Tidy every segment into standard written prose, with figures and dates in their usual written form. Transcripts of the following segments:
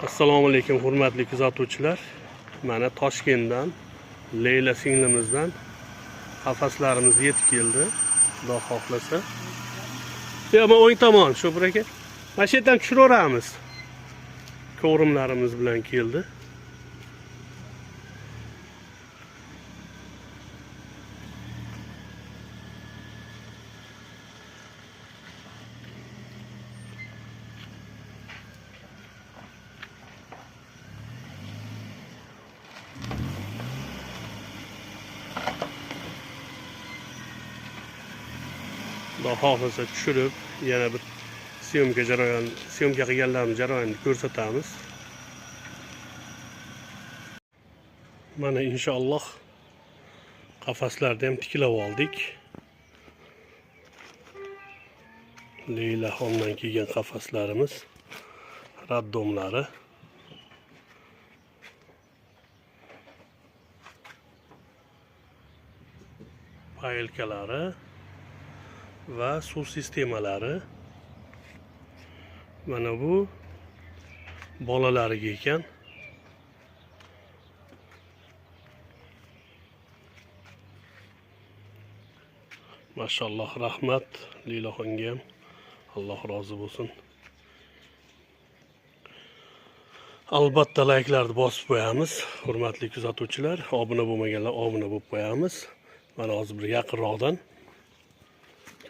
Assalomu alaykum hurmatli kuzatuvchilar. Mana Toshkentdan Leyla singlimizdan qafaslarimiz yetib keldi. Xudo xohlasa. Mana o'ng tomon shu bir aka. Mana shu yerdan tushiraveramiz. Ko'rimlarimiz bilan keldi. Xudo xohlasa tushirib yana bir syomka qilganlarimiz jarayonini ko'rsatamiz. Mana inshaalloh qafaslarni ham tiklab oldik. Leyla xondan kelgan qafaslarimiz, raddomlari. Paylkalari va suv sistemalari. Mana bu bolalariga ekan. Mashalloh, rahmat Leylaxonga ham. Alloh rozi bo'lsin. Albatta like'larni bosib qo'yamiz. Hurmatli kuzatuvchilar, obuna bo'lmaganlar obuna bo'lib qo'yamiz. Mana hozir bir yaqinroqdan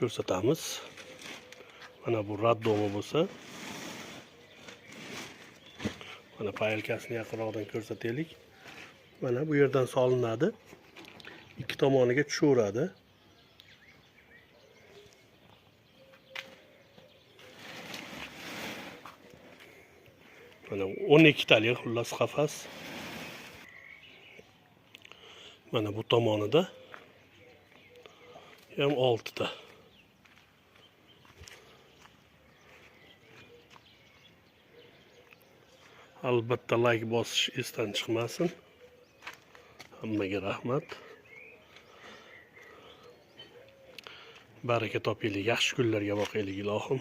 ko'rsatamiz. Mana bu raddomi bo'lsa, mana paylkasini yaqinroqdan ko'rsataylik. Mana bu yerdan solinadi. Ikki tomoniga tushaveradi. Mana 12 talik xullas qafas. Mana bu tomonida ham 6 ta. Albatta like bosish esdan chiqmasin. Hammaga rahmat. Baraka topinglar, yaxshi kunlarga boqaylik ilohim.